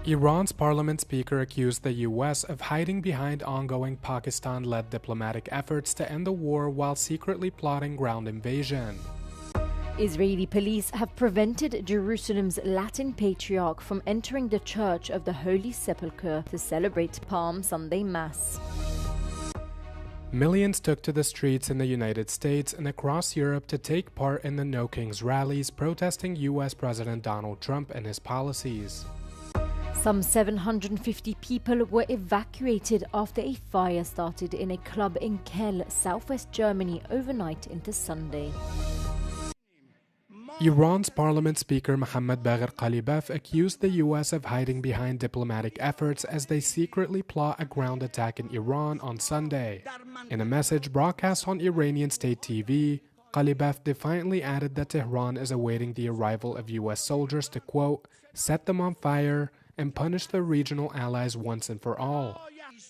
Iran's parliament speaker accused the US of hiding behind ongoing Pakistan-led diplomatic efforts to end the war while secretly plotting ground invasion. Israeli police have prevented Jerusalem's Latin Patriarch from entering the Church of the Holy Sepulchre to celebrate Palm Sunday Mass. Millions took to the streets in the United States and across Europe to take part in the No Kings rallies protesting US President Donald Trump and his policies. Some 750 people were evacuated after a fire started in a club in Kehl, southwest Germany, overnight into Sunday. Iran's parliament speaker Mohammad Bagher Ghalibaf accused the US of hiding behind diplomatic efforts as they secretly plot a ground attack in Iran on Sunday. In a message broadcast on Iranian state TV, Ghalibaf defiantly added that Tehran is awaiting the arrival of US soldiers to, quote, set them on fire and punish their regional allies once and for all.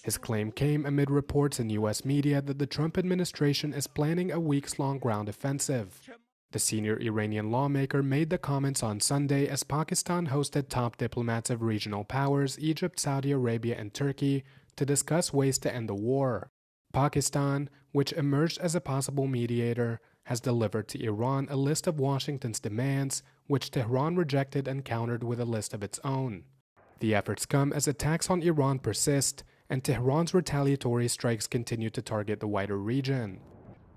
His claim came amid reports in US media that the Trump administration is planning a weeks-long ground offensive. The senior Iranian lawmaker made the comments on Sunday as Pakistan hosted top diplomats of regional powers, Egypt, Saudi Arabia, and Turkey, to discuss ways to end the war. Pakistan, which emerged as a possible mediator, has delivered to Iran a list of Washington's demands, which Tehran rejected and countered with a list of its own. The efforts come as attacks on Iran persist, and Tehran's retaliatory strikes continue to target the wider region.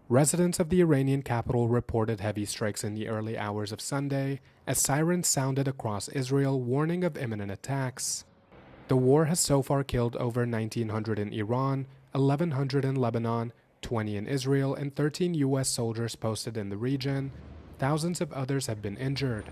Residents of the Iranian capital reported heavy strikes in the early hours of Sunday, as sirens sounded across Israel warning of imminent attacks. The war has so far killed over 1,900 in Iran, 1,100 in Lebanon, 20 in Israel, and 13 US soldiers posted in the region. Thousands of others have been injured.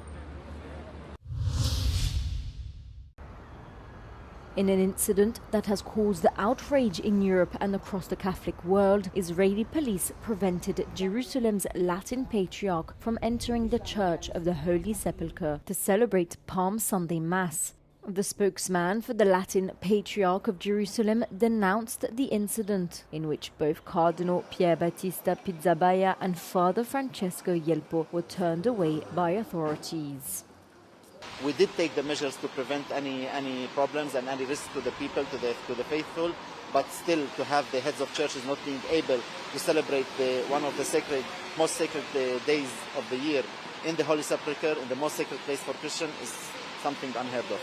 In an incident that has caused outrage in Europe and across the Catholic world, Israeli police prevented Jerusalem's Latin Patriarch from entering the Church of the Holy Sepulchre to celebrate Palm Sunday Mass. The spokesman for the Latin Patriarch of Jerusalem denounced the incident, in which both Cardinal Pier Battista Pizzaballa and Father Francesco Yelpo were turned away by authorities. We did take the measures to prevent any problems and any risk to the people, to the faithful, but still to have the heads of churches not being able to celebrate one of the most sacred days of the year in the Holy Sepulchre, in the most sacred place for Christians, is something unheard of.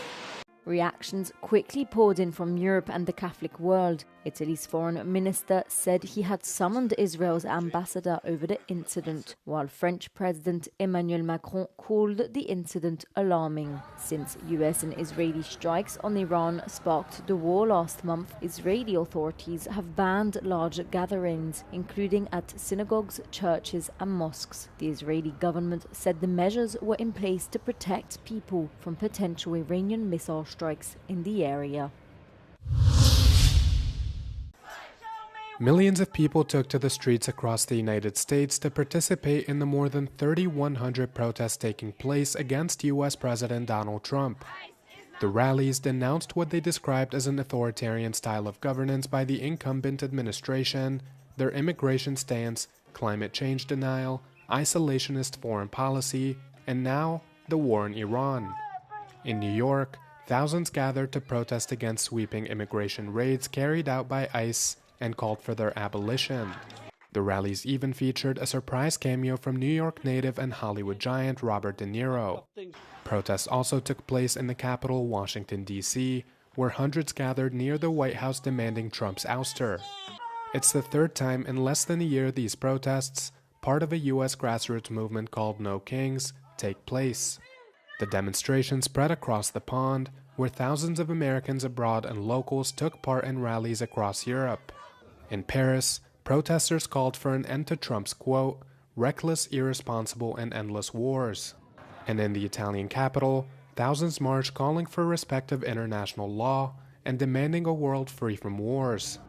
Reactions quickly poured in from Europe and the Catholic world. Italy's foreign minister said he had summoned Israel's ambassador over the incident, while French President Emmanuel Macron called the incident alarming. Since US and Israeli strikes on Iran sparked the war last month, Israeli authorities have banned large gatherings, including at synagogues, churches and mosques. The Israeli government said the measures were in place to protect people from potential Iranian missile strikes in the area. Millions of people took to the streets across the United States to participate in the more than 3,100 protests taking place against US President Donald Trump. The rallies denounced what they described as an authoritarian style of governance by the incumbent administration, their immigration stance, climate change denial, isolationist foreign policy, and now the war in Iran. In New York, thousands gathered to protest against sweeping immigration raids carried out by ICE and called for their abolition. The rallies even featured a surprise cameo from New York native and Hollywood giant Robert De Niro. Protests also took place in the capital, Washington, D.C., where hundreds gathered near the White House demanding Trump's ouster. It's the third time in less than a year these protests, part of a U.S. grassroots movement called No Kings, take place. The demonstration spread across the pond, where thousands of Americans abroad and locals took part in rallies across Europe. In Paris, protesters called for an end to Trump's, quote, reckless, irresponsible, and endless wars. And in the Italian capital, thousands marched calling for respect of international law and demanding a world free from wars.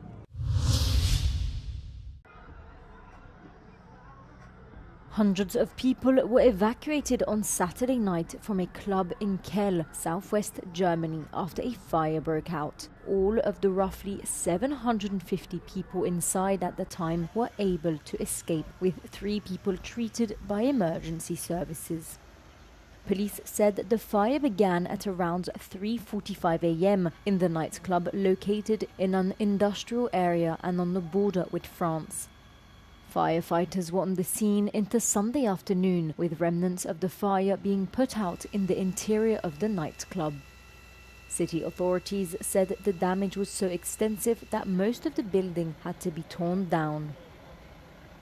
Hundreds of people were evacuated on Saturday night from a club in Kehl, southwest Germany, after a fire broke out. All of the roughly 750 people inside at the time were able to escape, with 3 people treated by emergency services. Police said the fire began at around 3:45 a.m. in the nightclub located in an industrial area and on the border with France. Firefighters were on the scene into Sunday afternoon, with remnants of the fire being put out in the interior of the nightclub. City authorities said the damage was so extensive that most of the building had to be torn down.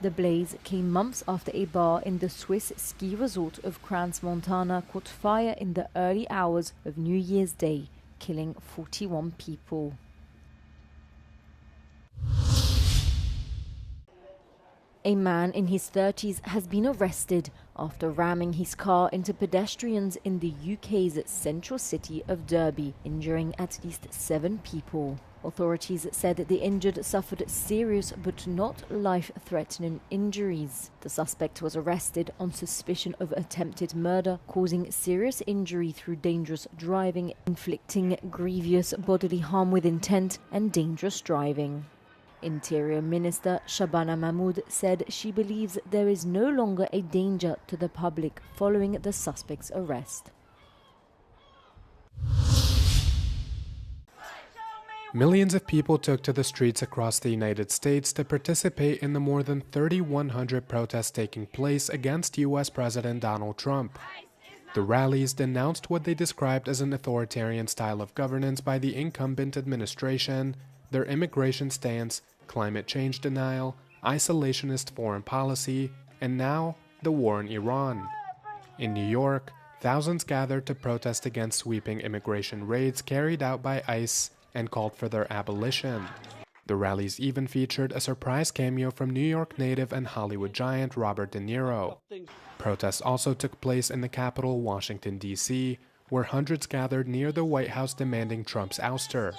The blaze came months after a bar in the Swiss ski resort of Crans-Montana caught fire in the early hours of New Year's Day, killing 41 people. A man in his 30s has been arrested after ramming his car into pedestrians in the UK's central city of Derby, injuring at least 7 people. Authorities said the injured suffered serious but not life-threatening injuries. The suspect was arrested on suspicion of attempted murder, causing serious injury through dangerous driving, inflicting grievous bodily harm with intent, and dangerous driving. Interior Minister Shabana Mahmood said she believes there is no longer a danger to the public following the suspect's arrest. Millions of people took to the streets across the United States to participate in the more than 3,100 protests taking place against U.S. President Donald Trump. The rallies denounced what they described as an authoritarian style of governance by the incumbent administration, their immigration stance, climate change denial, isolationist foreign policy, and now the war in Iran. In New York, thousands gathered to protest against sweeping immigration raids carried out by ICE and called for their abolition. The rallies even featured a surprise cameo from New York native and Hollywood giant Robert De Niro. Protests also took place in the capital, Washington, D.C., where hundreds gathered near the White House demanding Trump's ouster.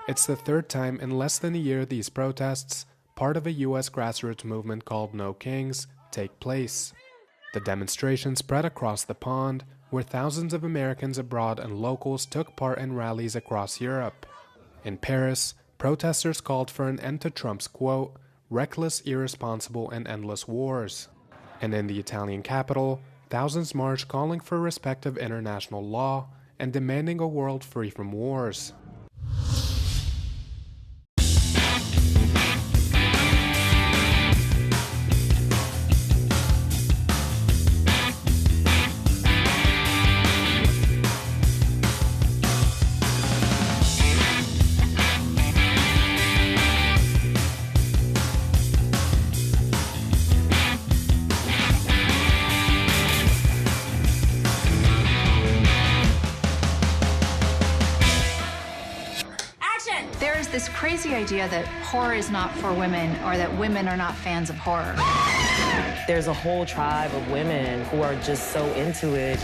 It's the third time in less than a year these protests, part of a U.S. grassroots movement called No Kings, take place. The demonstration spread across the pond, where thousands of Americans abroad and locals took part in rallies across Europe. In Paris, protesters called for an end to Trump's, quote, reckless, irresponsible, and endless wars. And in the Italian capital, thousands marched calling for respect of international law and demanding a world free from wars. This crazy idea that horror is not for women or that women are not fans of horror. There's a whole tribe of women who are just so into it.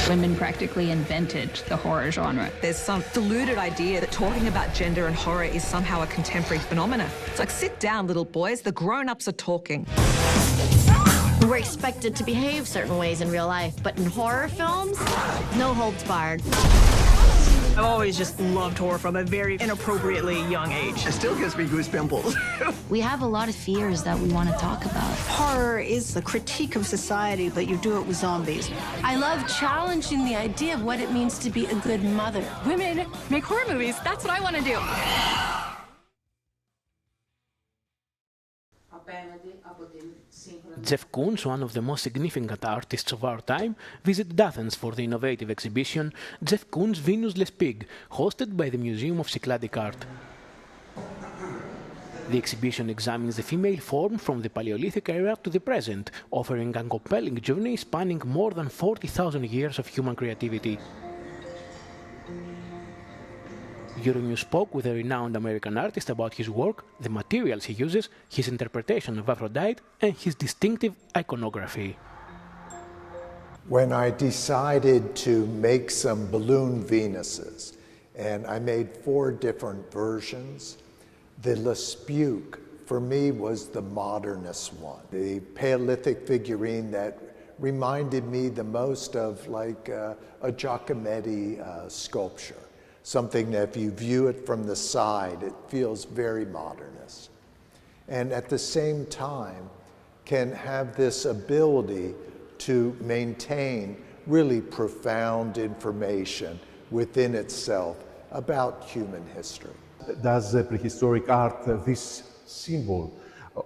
Women practically invented the horror genre. There's some deluded idea that talking about gender and horror is somehow a contemporary phenomenon. It's like, sit down, little boys, the grown-ups are talking. We're expected to behave certain ways in real life, but in horror films, no holds barred. I've always just loved horror from a very inappropriately young age. It still gives me goosepimples. We have a lot of fears that we want to talk about. Horror is the critique of society, but you do it with zombies. I love challenging the idea of what it means to be a good mother. Women make horror movies. That's what I want to do. Jeff Koons, one of the most significant artists of our time, visited Athens for the innovative exhibition Jeff Koons' Venus-less Pig, hosted by the Museum of Cycladic Art. The exhibition examines the female form from the Paleolithic era to the present, offering a compelling journey spanning more than 40,000 years of human creativity. Euronews spoke with a renowned American artist about his work, the materials he uses, his interpretation of Aphrodite, and his distinctive iconography. When I decided to make some balloon Venuses, and I made 4 different versions, the Lespuke, for me, was the modernist one. The Paleolithic figurine that reminded me the most of like a Giacometti sculpture. Something that if you view it from the side, it feels very modernist. And at the same time, can have this ability to maintain really profound information within itself about human history. Does prehistoric art, this symbol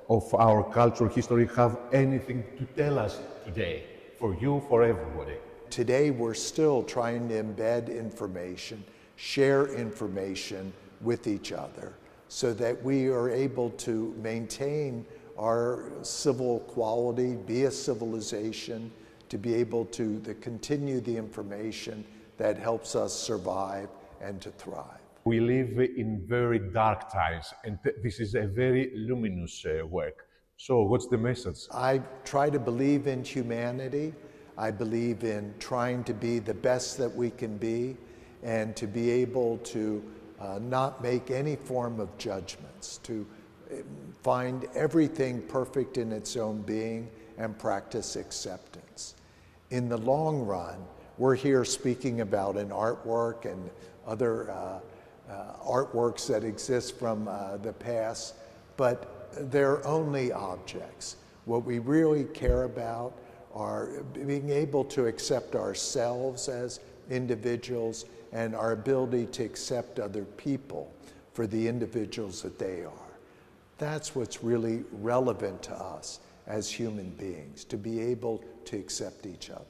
of our cultural history, have anything to tell us today, for you, for everybody? Today we're still trying to embed information, share information with each other, so that we are able to maintain our civil quality, be a civilization, to be able to continue the information that helps us survive and to thrive. We live in very dark times, and this is a very luminous work. So what's the message? I try to believe in humanity. I believe in trying to be the best that we can be, and to be able to not make any form of judgments, to find everything perfect in its own being and practice acceptance. In the long run, we're here speaking about an artwork and other artworks that exist from the past, but they're only objects. What we really care about are being able to accept ourselves as individuals and our ability to accept other people for the individuals that they are. That's what's really relevant to us as human beings, to be able to accept each other.